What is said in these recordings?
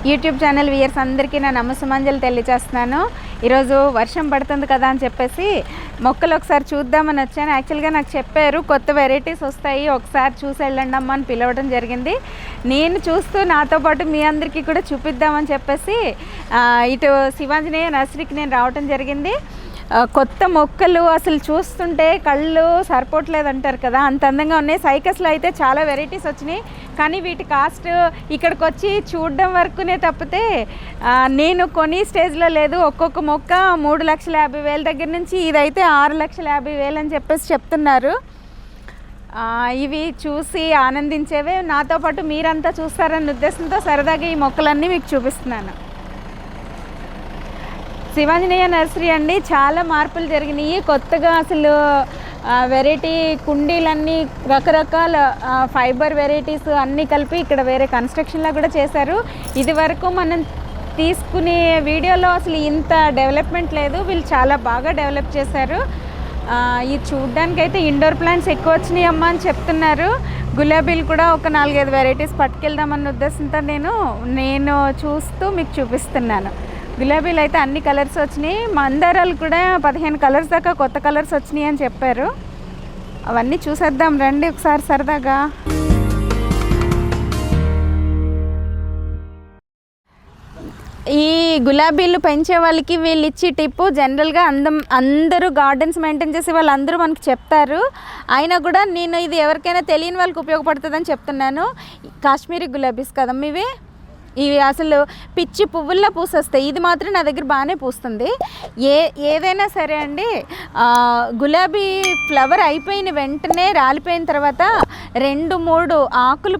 YouTube channel viewers అందరికీ నా నమస్సుమంజలు తెలియజేస్తున్నాను. ఈరోజు వర్షం పడుతుంది కదా అని చెప్పేసి మొక్కలు ఒకసారి చూద్దామని వచ్చాను. యాక్చువల్గా నాకు చెప్పారు కొత్త వెరైటీస్ వస్తాయి, ఒకసారి చూసి వెళ్ళండి అమ్మ అని పిలవడం జరిగింది. నేను చూస్తూ నాతో పాటు మీ అందరికీ కూడా చూపిద్దామని చెప్పేసి ఇటు శివాంజనేయ నర్సరీకి నేను రావడం జరిగింది. కొత్త మొక్కలు అసలు చూస్తుంటే కళ్ళు సరిపోవట్లేదు అంటారు కదా, అంత అందంగా ఉన్నాయి. సైకస్లో అయితే చాలా వెరైటీస్ వచ్చినాయి, కానీ వీటి కాస్ట్ ఇక్కడికి వచ్చి చూడడం వరకునే తప్పితే నేను కొని స్టేజ్లో లేదు. ఒక్కొక్క మొక్క 3,50,000 దగ్గర నుంచి ఇదైతే 6,50,000 అని చెప్పేసి చెప్తున్నారు. ఇవి చూసి ఆనందించేవే, నాతో పాటు మీరంతా చూస్తారన్న ఉద్దేశంతో సరదాగా ఈ మొక్కలన్నీ మీకు చూపిస్తున్నాను. శివాంజనేయ నర్సరీ అండి, చాలా మార్పులు జరిగినాయి. కొత్తగా అసలు వెరైటీ కుండీలన్నీ రకరకాల ఫైబర్ వెరైటీస్ అన్నీ కలిపి ఇక్కడ వేరే కన్స్ట్రక్షన్లా కూడా చేశారు. ఇది వరకు మనం తీసుకునే వీడియోలో అసలు ఇంత డెవలప్మెంట్ లేదు, వీళ్ళు చాలా బాగా డెవలప్ చేశారు. ఇది చూడ్డానికి అయితే ఇండోర్ ప్లాంట్స్ ఎక్కువ వచ్చినాయి అమ్మ అని చెప్తున్నారు. గులాబీలు కూడా ఒక 4-5 వెరైటీస్ పట్టుకెళ్దామన్న ఉద్దేశంతో నేను చూస్తూ మీకు చూపిస్తున్నాను. గులాబీలు అయితే అన్ని కలర్స్ వచ్చినాయి, మందారాలు కూడా 15 కలర్స్ దాకా కొత్త కలర్స్ వచ్చినాయి అని చెప్పారు. అవన్నీ చూసేద్దాం రండి ఒకసారి సరదాగా. ఈ గులాబీలు పెంచే వాళ్ళకి వీళ్ళు ఇచ్చే టిప్పు జనరల్గా అందరూ గార్డెన్స్ మెయింటైన్ చేసే వాళ్ళందరూ మనకు చెప్తారు. అయినా కూడా నేను ఇది ఎవరికైనా తెలియని వాళ్ళకి ఉపయోగపడుతుందని చెప్తున్నాను. కాశ్మీరీ గులాబీస్ కదమ్మ ఇవి అసలు పిచ్చి పువ్వుల్లో పూసేస్తాయి. ఇది మాత్రం నా దగ్గర బాగానే పూస్తుంది. ఏదైనా సరే అండి, గులాబీ ఫ్లవర్ అయిపోయిన వెంటనే రాలిపోయిన తర్వాత 2-3 ఆకులు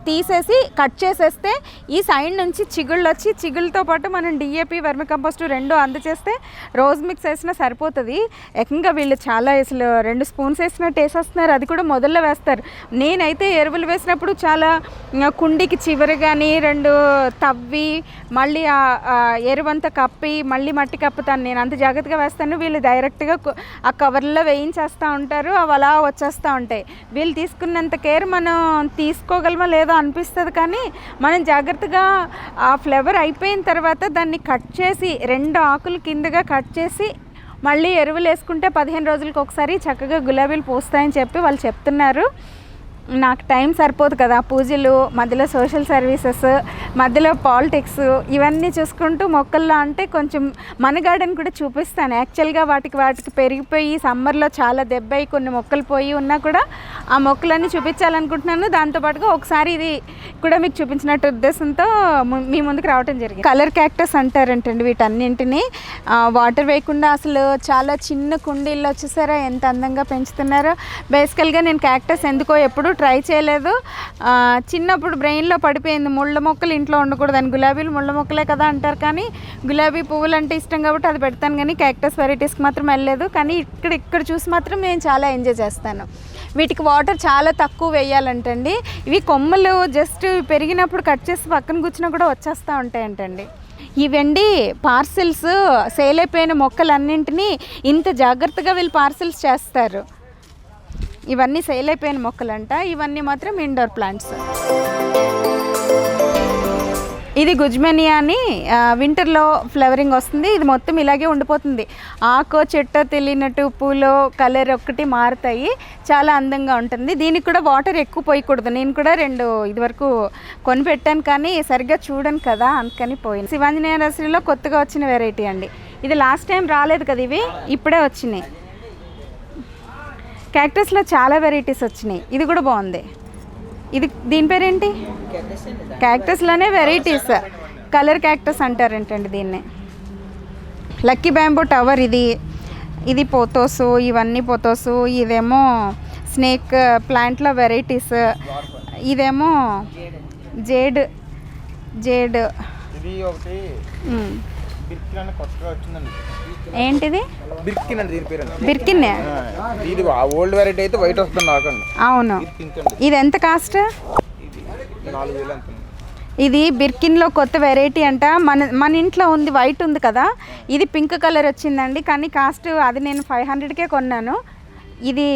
తీసేసి కట్ చేసేస్తే ఈ సైడ్ నుంచి చిగుళ్ళు వచ్చి, చిగుళ్ళతో పాటు మనం డిఏపి వర్మి కంపోస్ట్ 2 అందచేస్తే రోజ్ మిక్స్ వేసినా సరిపోతుంది. ఏకంగా వీళ్ళు చాలా అసలు 2 స్పూన్స్ వేసినట్టు వేసేస్తున్నారు, అది కూడా మొదల్లో వేస్తారు. నేనైతే ఎరువులు వేసినప్పుడు చాలా కుండీకి చివరి కానీ 2 తవ్వి మళ్ళీ ఎరువంతా కప్పి మళ్ళీ మట్టి కప్పుతాను. నేను అంత జాగ్రత్తగా వేస్తాను. వీళ్ళు డైరెక్ట్గా ఆ కవర్లో వేయించేస్తూ ఉంటారు, అవి అలా వచ్చేస్తూ ఉంటాయి. వీళ్ళు తీసుకున్నంత కేర్ మనం తీసుకోగలమా లేదో అనిపిస్తుంది, కానీ మనం జాగ్రత్తగా ఆ ఫ్లవర్ అయిపోయిన తర్వాత దాన్ని కట్ చేసి 2 ఆకులు కిందగా కట్ చేసి మళ్ళీ ఎరువులు వేసుకుంటే 15 రోజులకు ఒకసారి చక్కగా గులాబీలు పూస్తాయని చెప్పి వాళ్ళు చెప్తున్నారు. నాకు టైం సరిపోదు కదా, పూజలు మధ్యలో సోషల్ సర్వీసెస్ మధ్యలో పాలిటిక్స్ ఇవన్నీ చూసుకుంటూ మొక్కల్లో అంటే కొంచెం మన గార్డెన్ కూడా చూపిస్తాను. యాక్చువల్గా వాటికి పెరిగిపోయి సమ్మర్లో చాలా దెబ్బయి కొన్ని మొక్కలు పోయి ఉన్నా కూడా ఆ మొక్కలన్నీ చూపించాలనుకుంటున్నాను. దాంతోపాటుగా ఒకసారి ఇది కూడా మీకు చూపించినట్టు ఉద్దేశంతో మీ ముందుకు రావడం జరిగింది. కలర్ క్యాక్టస్ అంటారంటండి వీటన్నింటినీ. వాటర్ వేయకుండా అసలు చాలా చిన్న కుండీల్లో వచ్చేసారా ఎంత అందంగా పెంచుతున్నారో. బేసికల్గా నేను క్యాక్టస్ ఎందుకో ఎప్పుడు ట్రై చేయలేదు. చిన్నప్పుడు బ్రెయిన్లో పడిపోయింది ముళ్ళ మొక్కలు ఇంట్లో ఉండకూడదని. గులాబీలు ముళ్ళ మొక్కలే కదా అంటారు, కానీ గులాబీ పువ్వులు అంటే ఇష్టం కాబట్టి అది పెడతాను, కానీ క్యాక్టస్ వెరైటీస్కి మాత్రం వెళ్ళలేదు. కానీ ఇక్కడ చూసి మాత్రం నేను చాలా ఎంజాయ్ చేస్తాను. వీటికి వాటర్ చాలా తక్కువ వేయాలంటండి. ఇవి కొమ్మలు జస్ట్ పెరిగినప్పుడు కట్ చేసి పక్కన కూర్చున్నా కూడా వచ్చేస్తూ ఉంటాయంటండి. ఇవండి పార్సిల్స్, సేల్ అయిపోయిన మొక్కలన్నింటినీ ఇంత జాగ్రత్తగా వీళ్ళు పార్సిల్స్ చేస్తారు. ఇవన్నీ సేల్ అయిపోయిన మొక్కలంట, ఇవన్నీ మాత్రం ఇండోర్ ప్లాంట్స్. ఇది గుజ్మెనియా అని వింటర్లో ఫ్లవరింగ్ వస్తుంది. ఇది మొత్తం ఇలాగే ఉండిపోతుంది. ఆకో చెట్టో తెలియనట్టు పూలో కలర్ ఒక్కటి మారుతాయి, చాలా అందంగా ఉంటుంది. దీనికి కూడా వాటర్ ఎక్కువ పోయకూడదు. నేను కూడా 2 ఇదివరకు కొని పెట్టాను, కానీ సరిగ్గా చూడను కదా అందుకని పోయింది. శివాంజనేయ నర్సరీలో కొత్తగా వచ్చిన వెరైటీ అండి ఇది. లాస్ట్ టైం రాలేదు కదా, ఇవి ఇప్పుడే వచ్చినాయి. క్యాక్టస్లో చాలా వెరైటీస్ వచ్చినాయి, ఇది కూడా బాగుంది. దీని పేరేంటి? క్యాక్టస్లోనే వెరైటీస్, కలర్ క్యాక్టస్ అంటారంటండి దీన్ని. లక్కీ బ్యాంబో టవర్ ఇది పోతోసు, ఇవన్నీ పోతోసు. ఇదేమో స్నేక్ ప్లాంట్లో వెరైటీస్. ఇదేమో జేడ్ ఏంటిది? బిర్కిన్. ఓల్డ్ వెరైటీ అయితే వైట్ వస్తుంది. అవును. ఇది ఎంత కాస్ట్? 4,000. ఇది బిర్కిన్లో కొత్త వెరైటీ అంట. మన ఇంట్లో ఉంది, వైట్ ఉంది కదా, ఇది పింక్ కలర్ వచ్చిందండి. కానీ కాస్ట్ అది నేను 500కే కొన్నాను. ఇది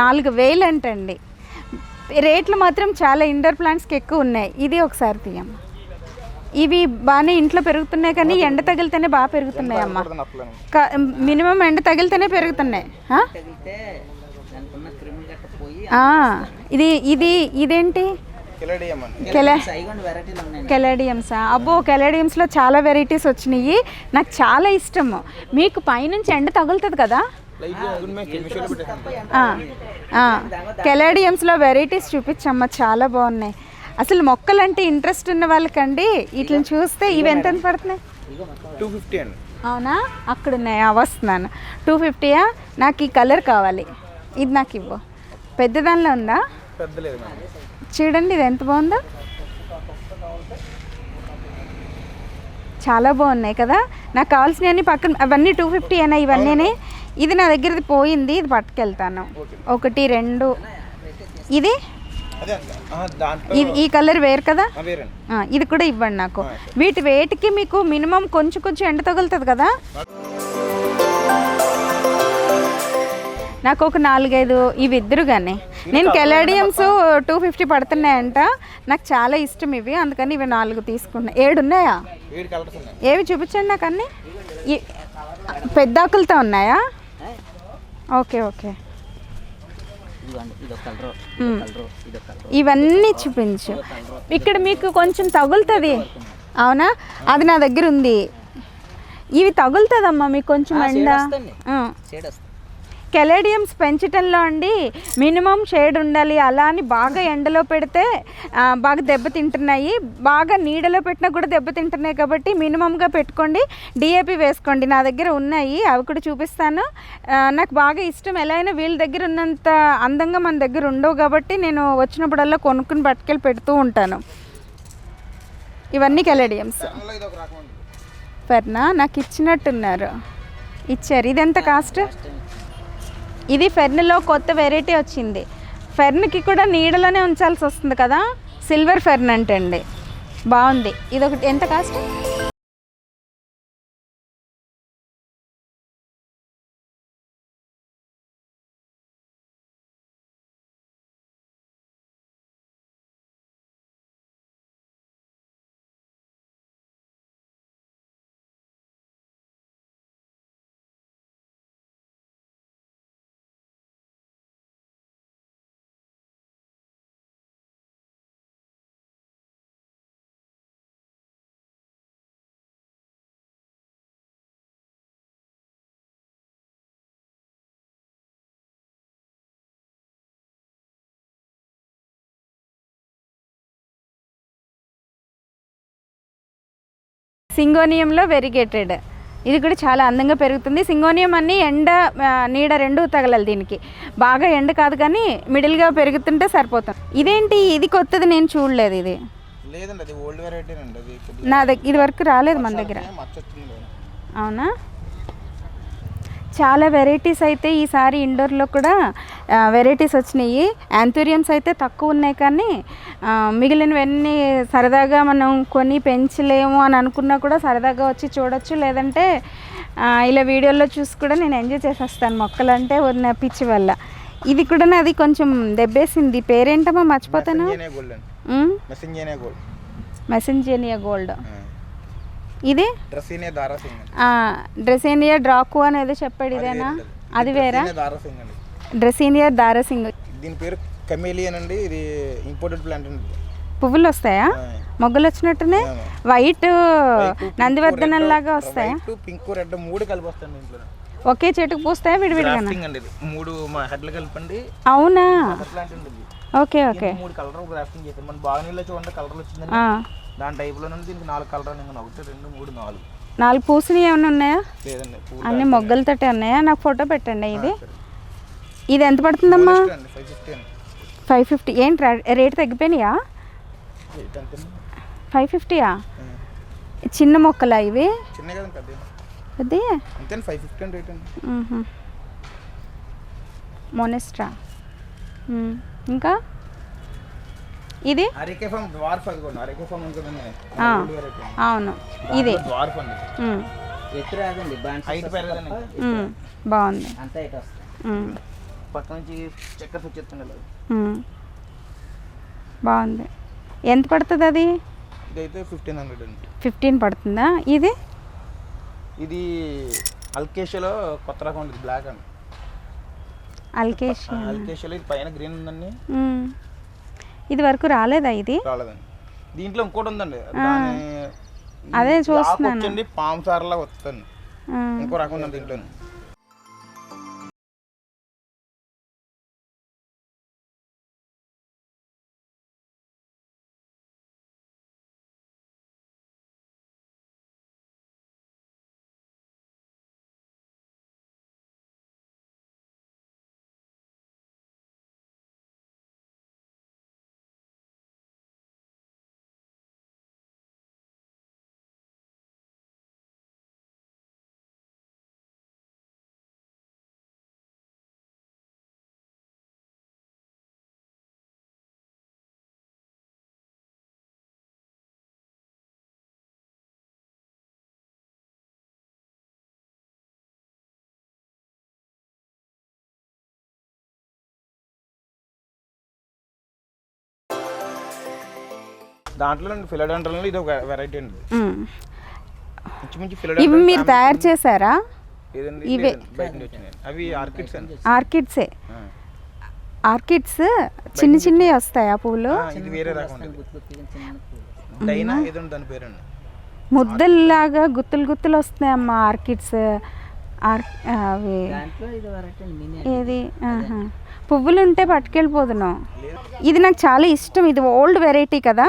4,000 అంటండి. రేట్లు మాత్రం చాలా ఇండోర్ ప్లాంట్స్కి ఎక్కువ ఉన్నాయి. ఇది ఒకసారి తీయమ్మ. ఇవి బాగానే ఇంట్లో పెరుగుతున్నాయి కానీ ఎండ తగిలితేనే బాగా పెరుగుతున్నాయి అమ్మ. మినిమం ఎండ తగిలితేనే పెరుగుతున్నాయి. ఇదేంటి కెలాడియమ్సా? అబ్బో, కెలాడియమ్స్లో చాలా వెరైటీస్ వచ్చినాయి. నాకు చాలా ఇష్టము. మీకు పైనుంచి ఎండ తగులుతుంది కదా. కెలాడియమ్స్లో వెరైటీస్ చూపించమ్మా, చాలా బాగున్నాయి. అసలు మొక్కలంటే ఇంట్రెస్ట్ ఉన్న వాళ్ళకండి వీటిని చూస్తే ఇవి ఎంత పడుతున్నాయి? 250 అండి. అవునా? అక్కడ ఉన్నాయా? వస్తున్నాను. 250యా? నాకు ఈ కలర్ కావాలి. ఇది నాకు ఇవ్వు. పెద్ద దానిలో ఉందా? చూడండి ఇది ఎంత బాగుందో. చాలా బాగున్నాయి కదా. నాకు కావాల్సినవన్నీ పక్కన అవన్నీ 250 అయినా ఇవన్నీ. ఇది నా దగ్గరది పోయింది, ఇది పట్టుకెళ్తాను. 1 2 ఇది ఈ కలర్ వేరు కదా. ఇది కూడా ఇవ్వండి నాకు. వీటి వేటికి మీకు మినిమం కొంచెం ఎండ తగులుతుంది కదా. నాకు ఒక 4-5 ఇవి ఇద్దరు కానీ. నేను కెలాడియమ్స్ 250 పడుతున్నాయంట. నాకు చాలా ఇష్టం ఇవి, అందుకని ఇవి 4 తీసుకున్నా. 7 ఉన్నాయా? ఏవి చూపించండి నాకు. అన్నీ పెద్ద ఆకులతో ఉన్నాయా? ఓకే ఓకే, ఇవన్నీ చూపించు. ఇక్కడ మీకు కొంచెం తగులుతుంది. అవునా? అది నా దగ్గర ఉంది. ఇవి తగులుతుందమ్మా మీకు కొంచెం ఎండ. కెలాడియమ్స్ పెంచటంలో అండి మినిమం షేడ్ ఉండాలి. అలా అని బాగా ఎండలో పెడితే బాగా దెబ్బతింటున్నాయి, బాగా నీడలో పెట్టినా కూడా దెబ్బతింటున్నాయి. కాబట్టి మినిమంగా పెట్టుకోండి. డిఏపి వేసుకోండి. నా దగ్గర ఉన్నాయి, అవి కూడా చూపిస్తాను. నాకు బాగా ఇష్టం. ఎలా అయినా వీళ్ళ దగ్గర ఉన్నంత అందంగా మన దగ్గర ఉండవు కాబట్టి నేను వచ్చినప్పుడల్లా కొనుక్కుని పట్టుకెళ్ళి పెడుతూ ఉంటాను. ఇవన్నీ కెలాడియమ్స్. ఫెర్నా నాకు ఇచ్చినట్టున్నారు, ఇచ్చారు. ఇది ఎంత కాస్ట్? ఇది ఫెర్న్లో కొత్త వెరైటీ వచ్చింది. ఫెర్న్కి కూడా నీడలోనే ఉంచాల్సి వస్తుంది కదా. సిల్వర్ ఫెర్న్ అంటండి, బాగుంది. ఇది ఒకటి ఎంత కాస్ట్? సింగోనియంలో వెరిగేటెడ్. ఇది కూడా చాలా అందంగా పెరుగుతుంది. సింగోనియం అన్నీ ఎండ నీడ 2 తగలాలి. దీనికి బాగా ఎండ కాదు కానీ మిడిల్గా పెరుగుతుంటే సరిపోతుంది. ఇదేంటి, ఇది కొత్తది, నేను చూడలేదు. ఇది లేదండి, అది ఓల్డ్ వెరైటీ అండి. అది నా దగ్గర ఇది వరకు రాలేదు మన దగ్గర. అవునా? చాలా వెరైటీస్ అయితే ఈసారి ఇండోర్లో కూడా వెరైటీస్ వచ్చినాయి. యాంథూరియమ్స్ అయితే తక్కువ ఉన్నాయి కానీ మిగిలినవన్నీ సరదాగా మనం కొని పెంచలేము అని అనుకున్నా కూడా సరదాగా వచ్చి చూడొచ్చు. లేదంటే ఇలా వీడియోలో చూసి కూడా నేను ఎంజాయ్ చేసేస్తాను మొక్కలంటే ఉన్న పిచ్చి వల్ల. ఇది కూడా నాది కొంచెం దెబ్బేసింది. పేరేంటమ్మా మర్చిపోతాను. మెసెంజేనియా గోల్డ్. ఇది డ్రెసేనియా డ్రాకు అనేది చెప్పాడు. ఇదేనా? అది వేరా? డ్రెసేనియా దారాసింగ్. దీని పేరు కమేలియన్ అండి. ఇది ఇంపోర్టెడ్ ప్లాంట్ అండి. పువ్వులు వస్తాయా? మొగ్గలు వచ్చినట్టునే వైట్ నందివర్ధనం లాగా వస్తాయా? పింక్ రెడ్ 3 కలిపి వస్తాయండి ఇంట్లో. ఒకే చెట్టుకు పూస్తాయా విడివిడిగా? 3 హెడ్లు కలిపండి. అవునా? Okay okay. 3 కలర్ గ్రాఫ్టింగ్ చేసాం. మన బాగా నీళ్ళు చూడండి కలర్ వచ్చిందండి. దాని టైప్లో దీనికి 4 కలర్. 1 2 3 4 పూసినవి ఏమైనా ఉన్నాయా? లేదండి, అన్ని మొగ్గలతోటే ఉన్నాయా? నాకు ఫోటో పెట్టండి. ఇది ఎంత పడుతుందమ్మా? 550. ఏంటి రేట్ తగ్గిపోయినాయా? 550యా? చిన్న మొక్కలా ఇవి? అదే మొనెస్ట్రా. ఇంకా ఇది అవును, ఇది బాగుంది. బాగుంది. ఎంత పడుతుంది అది? ఇదైతే 1500 అండి. 15 పడుతుందా? ఇది అల్కేషియాలో కొత్త రకం ఉంది, బ్లాక్ అండి. అల్కేషియాలో ఇది పైన గ్రీన్ ఉందండి. ఇది వరకు రాలేదా? ఇది రాలేదండి. దీంట్లో ఇంకోటి ఉందండి, అదే చూస్తున్నాను. పామ్ సార్లా వస్తుంది, ఇంకో రకం ఉందండి దీంట్లో. దాంట్లో ఫిలడెండ్రన్లో ఇది ఒక వెరైటీ అండి. ఇవి మీరు తయారు చేశారా? ఇవే అవి ఆర్కిడ్స్ అండి. ఆర్కిడ్సే. ఆర్కిడ్స్ చిన్న చిన్నవి వస్తాయి ఆ పూలు. ఇది వేరే రకం డైనా ఏదో దాని పేరండి. ముద్దల్లాగా గుత్తులు గుత్తులు వస్తాయి అమ్మ ఆర్కిడ్స్. అవి ఏది పువ్వులు ఉంటే పట్టుకెళ్ళిపోతున్నాం. ఇది నాకు చాలా ఇష్టం. ఇది ఓల్డ్ వెరైటీ కదా.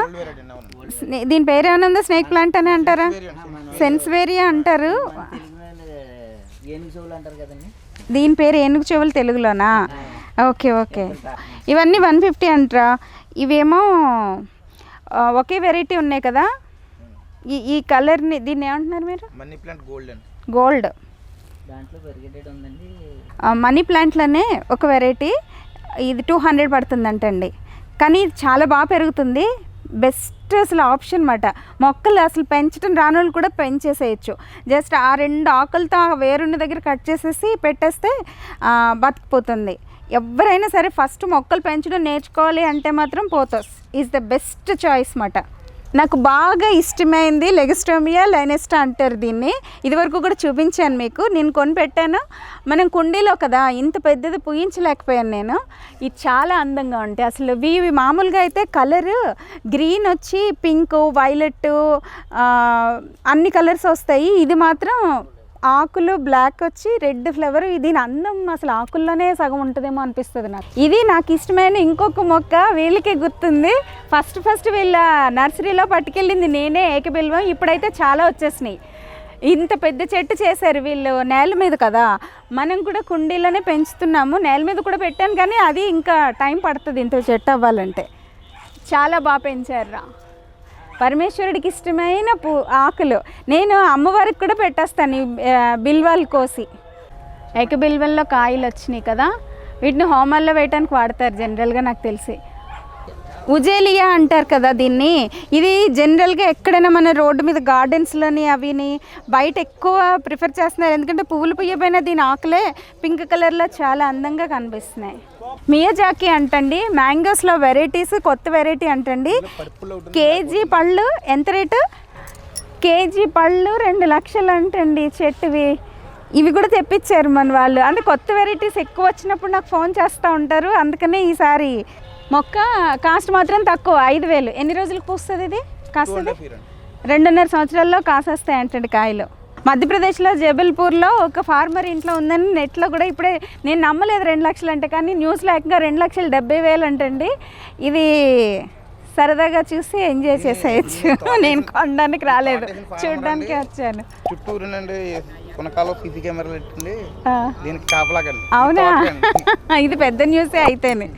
దీని పేరు ఏమైనా ఉందా? స్నేక్ ప్లాంట్ అని అంటారా? సెన్స్వేరియా అంటారు. దీని పేరు ఏనుగు చెవులు తెలుగులోనా? Okay okay. ఇవన్నీ 150 అంటారా? ఇవేమో ఒకే వెరైటీ ఉన్నాయి కదా. ఈ కలర్ని దీన్ని ఏమంటున్నారు మీరు? Money plant gold. Gold money ప్లాంట్లోనే ఒక వెరైటీ. ఇది 200 పడుతుందంటండి. కానీ ఇది చాలా బాగా పెరుగుతుంది. బెస్ట్ అసలు ఆప్షన్ అన్నమాట. మొక్కలు అసలు పెంచడం రాని వాళ్ళు కూడా పెంచేసేయచ్చు. జస్ట్ ఆ 2 ఆకులతో ఆ వేరున్న దగ్గర కట్ చేసేసి పెట్టేస్తే బతికిపోతుంది. ఎవరైనా సరే ఫస్ట్ మొక్కలు పెంచడం నేర్చుకోవాలి అంటే మాత్రం pothos is the best choice అన్నమాట. నాకు బాగా ఇష్టమైంది లెగస్టోమియా లైనెస్టా అంటారు దీన్ని. ఇదివరకు కూడా చూపించాను మీకు. నేను కొని పెట్టాను. మనం కుండీలో కదా, ఇంత పెద్దది పూయించలేకపోయాను నేను. ఇది చాలా అందంగా ఉంటాయి అసలు. ఇవి మామూలుగా అయితే కలర్ గ్రీన్ వచ్చి పింక్ వైలెట్ అన్ని కలర్స్ వస్తాయి. ఇది మాత్రం ఆకులు బ్లాక్ వచ్చి రెడ్ ఫ్లవర్. దీని అందం అసలు ఆకుల్లోనే సగం ఉంటుందేమో అనిపిస్తుంది నాకు. ఇది నాకు ఇష్టమైన ఇంకొక మొక్క వీళ్ళకే గుర్తుంది. ఫస్ట్ వీళ్ళ నర్సరీలో పట్టుకెళ్ళింది నేనే, ఏకబిల్వం. ఇప్పుడైతే చాలా వచ్చేసినాయి. ఇంత పెద్ద చెట్టు చేశారు వీళ్ళు నేల మీద కదా. మనం కూడా కుండీలోనే పెంచుతున్నాము. నేల మీద కూడా పెట్టాను కానీ అది ఇంకా టైం పడుతుంది ఇంత చెట్టు అవ్వాలంటే. చాలా బాగా పెంచారు. పరమేశ్వరుడికి ఇష్టమైన ఆకులు. నేను అమ్మవారికి కూడా పెట్టేస్తాను ఈ బిల్వాలు కోసి. ఏకబిల్వంలో కాయలు వచ్చినాయి కదా, వీటిని హోమాల్లో వేయడానికి వాడతారు జనరల్గా నాకు తెలిసి. ఉజేలియా అంటారు కదా దీన్ని. ఇది జనరల్గా ఎక్కడైనా మన రోడ్డు మీద గార్డెన్స్లోని అవిని బయట ఎక్కువ ప్రిఫర్ చేస్తున్నారు. ఎందుకంటే పువ్వులు పుయ్యపోయినా దీని ఆకులే పింక్ కలర్లో చాలా అందంగా కనిపిస్తున్నాయి. మియాజాకి అంటండి. మ్యాంగోస్లో వెరైటీస్ కొత్త వెరైటీ అంటండి. కేజీ పళ్ళు ఎంత రేటు? కేజీ పళ్ళు 2 లక్షలు అంటండి చెట్టువి. ఇవి కూడా తెప్పించారు మన వాళ్ళు. అంటే కొత్త వెరైటీస్ ఎక్కువ వచ్చినప్పుడు నాకు ఫోన్ చేస్తూ ఉంటారు. అందుకనే ఈసారి మొక్క కాస్ట్ మాత్రం తక్కువ, 5000. ఎన్ని రోజులకు పూస్తుంది ఇది? కాస్తుంది 2.5 సంవత్సరాల్లో కాసేస్తాయి అంటండి కాయలు. మధ్యప్రదేశ్లో జబల్పూర్లో ఒక ఫార్మర్ ఇంట్లో ఉందని నెట్లో కూడా ఇప్పుడే నేను నమ్మలేదు 2 లక్షలు అంటే. కానీ న్యూస్లో ఏకంగా 2,70,000 అంటండి. ఇది సరదాగా చూసి ఎంజాయ్ చేసేయచ్చు. నేను కొనడానికి రాలేదు, చూడడానికి వచ్చాను. చుట్టూరు నుండి కొనకాలో సీసీ కెమెరాలు పెట్టండి దీనికి కాపలాగండి. అవునా? ఇది పెద్ద న్యూసే అయితేనే.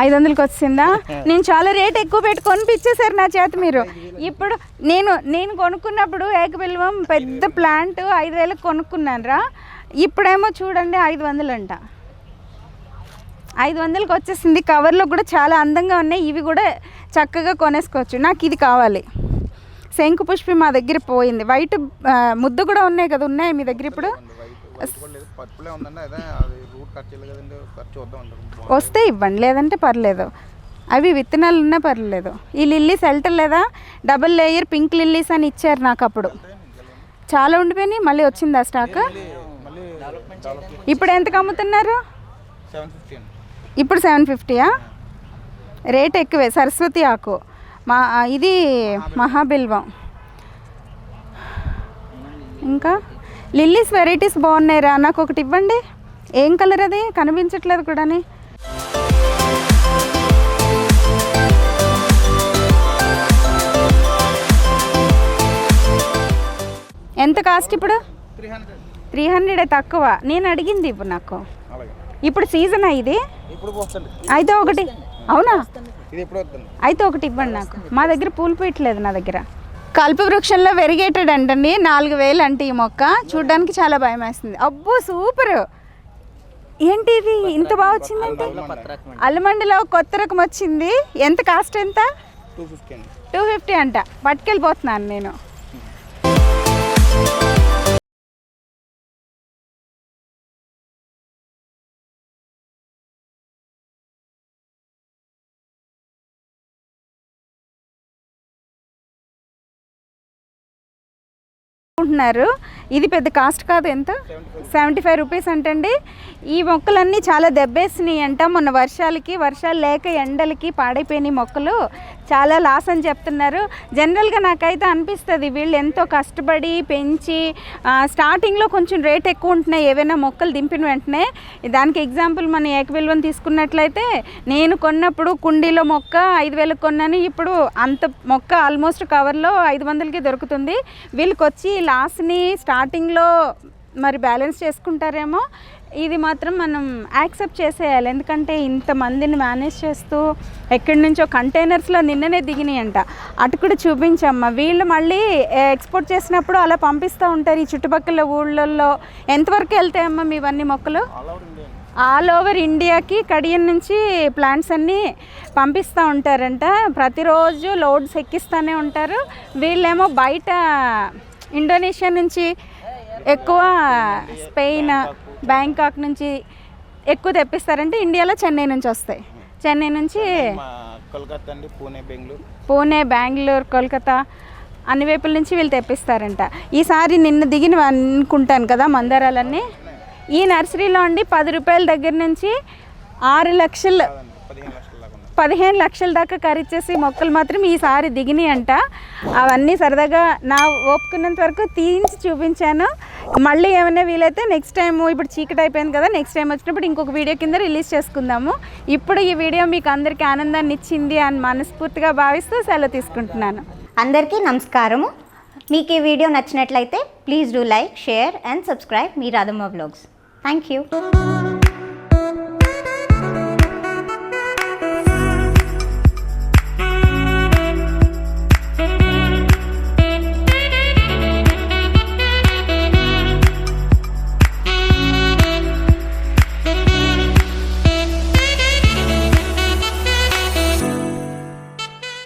500కి వచ్చిందా? నేను చాలా రేట్ ఎక్కువ పెట్టి కొనిపించేశారు నా చేత మీరు. ఇప్పుడు నేను కొనుక్కున్నప్పుడు ఏకబిల్వం పెద్ద ప్లాంట్ 5,000కి కొనుక్కున్నాను రా. ఇప్పుడేమో చూడండి 500 అంట. 500కి వచ్చేసింది. కవర్లో కూడా చాలా అందంగా ఉన్నాయి. ఇవి కూడా చక్కగా కొనేసుకోవచ్చు. నాకు ఇది కావాలి. శంకు పుష్పి మా దగ్గర పోయింది. వైట్ ముద్దు కూడా ఉన్నాయి కదా, ఉన్నాయి మీ దగ్గర ఇప్పుడు? వస్తే ఇవ్వండి, లేదంటే పర్లేదు. అవి విత్తనాలు ఉన్నా పర్లేదు. ఈ లిల్లీస్ వెళ్ళటలేదా? డబుల్ లేయర్ పింక్ లిల్లీస్ అని ఇచ్చారు నాకు అప్పుడు. చాలా ఉండిపోయినాయి. మళ్ళీ వచ్చిందా స్టాక్? ఇప్పుడు ఎంతకు అమ్ముతున్నారు? ఇప్పుడు 750యా? రేట్ ఎక్కువే. సరస్వతి ఆకు ఇది మహాబిల్వం. ఇంకా లిల్లీస్ వెరైటీస్ బాగున్నాయి రా, నాకు ఒకటి ఇవ్వండి. ఏం కలర్ అది? కనిపించట్లేదు కూడాని. ఎంత కాస్ట్ ఇప్పుడు? 300 తక్కువ. నేను అడిగింది ఇప్పుడు నాకు. ఇప్పుడు సీజన్ ఇది. అయితే ఒకటి, అవునా? అయితే ఒకటి ఇవ్వండి నాకు. మా దగ్గర పూలు పెట్టలేదు నా దగ్గర. కల్పవృక్షంలో వెరిగేటెడ్ అంటండి. 4,000 అంటే ఈ మొక్క. చూడడానికి చాలా భయం వేస్తుంది. అబ్బో సూపర్. ఏంటి ఇది ఇంత బాగా వచ్చిందంటే? అల్లమండిలో కొత్త రకం వచ్చింది. ఎంత కాస్ట్? ఎంత? 250 అంట. పట్టుకెళ్ళిపోతున్నాను నేను. ఇది పెద్ద కాస్ట్ కాదు. ఎంత? 75 రూపీస్ అంటండి. ఈ మొక్కలన్నీ చాలా దెబ్బేసినాయి అంట. మొన్న వర్షాలు లేక ఎండలకి పాడైపోయినాయి మొక్కలు. చాలా లాస్ అని చెప్తున్నారు. జనరల్గా నాకైతే అనిపిస్తుంది వీళ్ళు ఎంతో కష్టపడి పెంచి స్టార్టింగ్లో కొంచెం రేట్ ఎక్కువ ఉంటున్నాయి ఏవైనా మొక్కలు దింపిన వెంటనే. దానికి ఎగ్జాంపుల్ మన ఏకబిల్వం తీసుకున్నట్లయితే నేను కొన్నప్పుడు కుండీలో మొక్క 5,000కి కొన్నాను. ఇప్పుడు అంత మొక్క ఆల్మోస్ట్ కవర్లో 500కి దొరుకుతుంది. వీళ్ళకి వచ్చి లాస్ని స్టార్టింగ్లో మరి బ్యాలెన్స్ చేసుకుంటారేమో. ఇది మాత్రం మనం యాక్సెప్ట్ చేసేయాలి. ఎందుకంటే ఇంతమందిని మేనేజ్ చేస్తూ ఎక్కడి నుంచో కంటైనర్స్లో నిన్ననే దిగినాయి అంట. అటు కూడా చూపించమ్మా. వీళ్ళు మళ్ళీ ఎక్స్పోర్ట్ చేసినప్పుడు అలా పంపిస్తూ ఉంటారు ఈ చుట్టుపక్కల ఊళ్ళల్లో. ఎంతవరకు వెళ్తాయమ్మా మీవన్నీ మొక్కలు? ఆల్ ఓవర్ ఇండియాకి కడియం నుంచి ప్లాంట్స్ అన్నీ పంపిస్తూ ఉంటారంట. ప్రతిరోజు లోడ్స్ ఎక్కిస్తూనే ఉంటారు. వీళ్ళేమో బయట ఇండోనేషియా నుంచి ఎక్కువ, స్పెయిన్, బ్యాంకాక్ నుంచి ఎక్కువ తెప్పిస్తారంటే. ఇండియాలో చెన్నై నుంచి వస్తాయి. చెన్నై నుంచి పూణే, బెంగళూరు, కోల్కతా అన్ని వైపుల నుంచి వీళ్ళు తెప్పిస్తారంట. ఈసారి నిన్న దిగిన అనుకుంటాను కదా మందారాలన్నీ. ఈ నర్సరీలో అండి 10 రూపాయల దగ్గర నుంచి 6 లక్షలు 15 లక్షల దాకా ఖరీదు చేసి మొక్కలు మాత్రం ఈసారి దిగినాయి అంట. అవన్నీ సరదాగా నా ఓపుకున్నంత వరకు తీయించి చూపించాను. మళ్ళీ ఏమైనా వీలైతే నెక్స్ట్ టైం, ఇప్పుడు చీకటి అయిపోయింది కదా, నెక్స్ట్ టైం వచ్చినప్పుడు ఇంకొక వీడియో కింద రిలీజ్ చేసుకుందాము. ఇప్పుడు ఈ వీడియో మీకు అందరికీ ఆనందాన్ని ఇచ్చింది అని మనస్ఫూర్తిగా భావిస్తూ సెలవు తీసుకుంటున్నాను. అందరికీ నమస్కారము. మీకు ఈ వీడియో నచ్చినట్లయితే please do like, share and subscribe me Radhamma vlogs. Thank you.